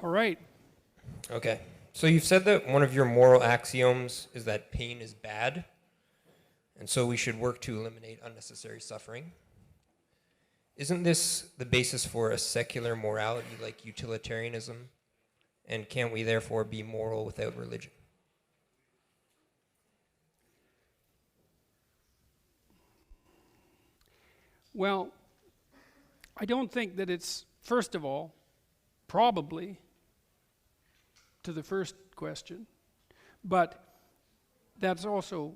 All right. Okay. So you've said that one of your moral axioms is that pain is bad, and so we should work to eliminate unnecessary suffering. Isn't this the basis for a secular morality like utilitarianism? And can't we therefore be moral without religion? Well, I don't think that it's, first of all, probably to the first question, but that's also,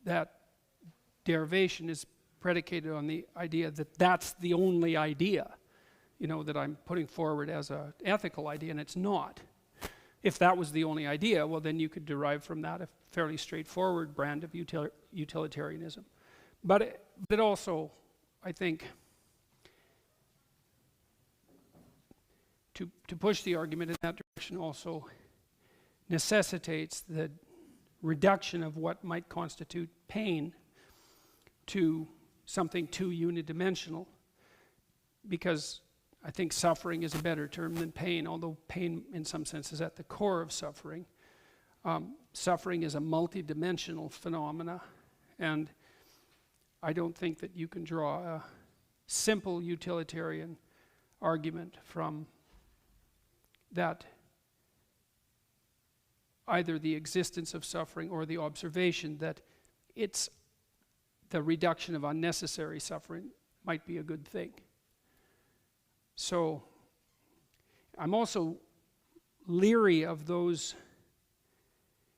that derivation is predicated on the idea that that's the only idea, that I'm putting forward as an ethical idea, and it's not. If that was the only idea, well, then you could derive from that a fairly straightforward brand of utilitarianism. But it also, I think, to push the argument in that direction also necessitates the reduction of what might constitute pain to something too unidimensional, because I think suffering is a better term than pain, although pain in some sense is at the core of suffering. Suffering is a multidimensional phenomena, and I don't think that you can draw a simple utilitarian argument from that either the existence of suffering or the observation that it's the reduction of unnecessary suffering might be a good thing. So I'm also leery of those.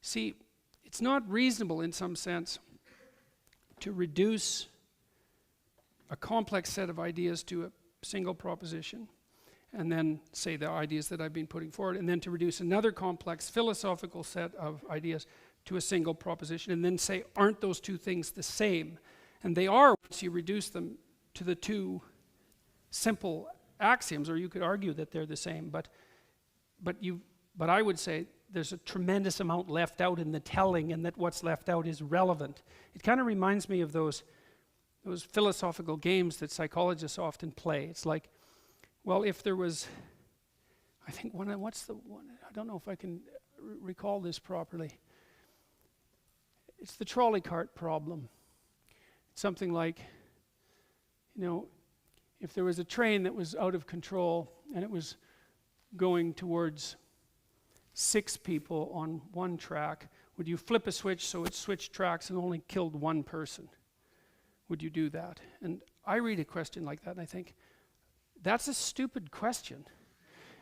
See, it's not reasonable in some sense to reduce a complex set of ideas to a single proposition, and then say the ideas that I've been putting forward, and then to reduce another complex philosophical set of ideas to a single proposition, and then say, aren't those two things the same? And they are once you reduce them to the two simple axioms, or you could argue that they're the same, but I would say there's a tremendous amount left out in the telling, and that what's left out is relevant. It kind of reminds me of those philosophical games that psychologists often play. It's like, well, if there was, I think what's the one, I don't know if I can recall this properly. It's the trolley cart problem. It's something like, if there was a train that was out of control and it was going towards 6 people on one track, would you flip a switch so it switched tracks and only killed one person? Would you do that? And I read a question like that and I think, that's a stupid question.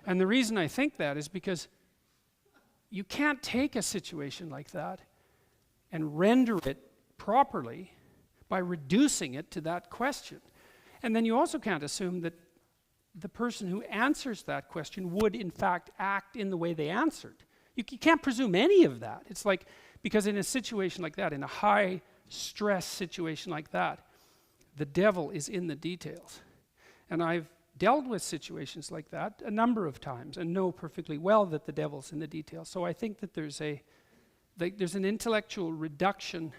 And the reason I think that is because you can't take a situation like that and render it properly by reducing it to that question. And then you also can't assume that the person who answers that question would in fact act in the way they answered. You can't presume any of that. It's like, because in a situation like that, in a high stress situation like that, the devil is in the details. And I've dealt with situations like that a number of times and know perfectly well that the devil's in the details. So I think that there's an intellectual reduction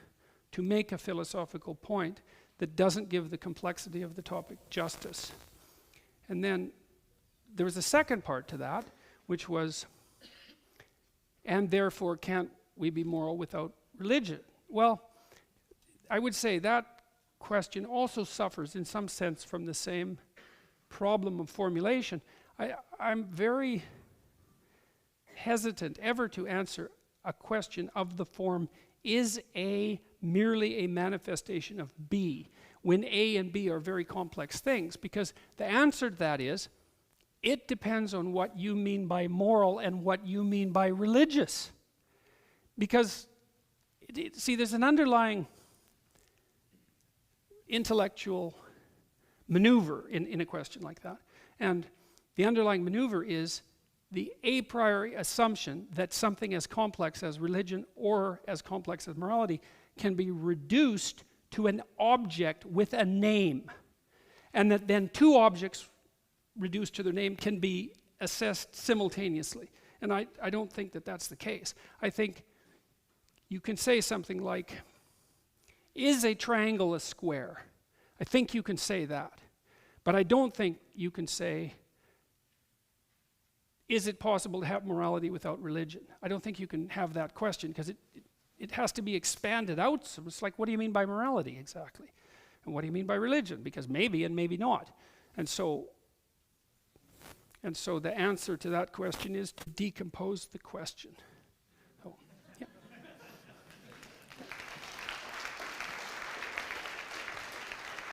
to make a philosophical point that doesn't give the complexity of the topic justice. And then there was a second part to that, which was, and therefore can't we be moral without religion? Well, I would say that question also suffers in some sense from the same problem of formulation. I'm very hesitant ever to answer a question of the form, is A merely a manifestation of B, when A and B are very complex things? Because the answer to that is, it depends on what you mean by moral and what you mean by religious. Because, see, there's an underlying intellectual maneuver in a question like that. And the underlying maneuver is the a priori assumption that something as complex as religion or as complex as morality can be reduced to an object with a name. And that then two objects reduced to their name can be assessed simultaneously. And I don't think that that's the case. I think you can say something like, is a triangle a square? I think you can say that. But I don't think you can say is it possible to have morality without religion? I don't think you can have that question, because it has to be expanded out. So it's like, what do you mean by morality exactly? And what do you mean by religion? Because maybe and maybe not. And so the answer to that question is to decompose the question.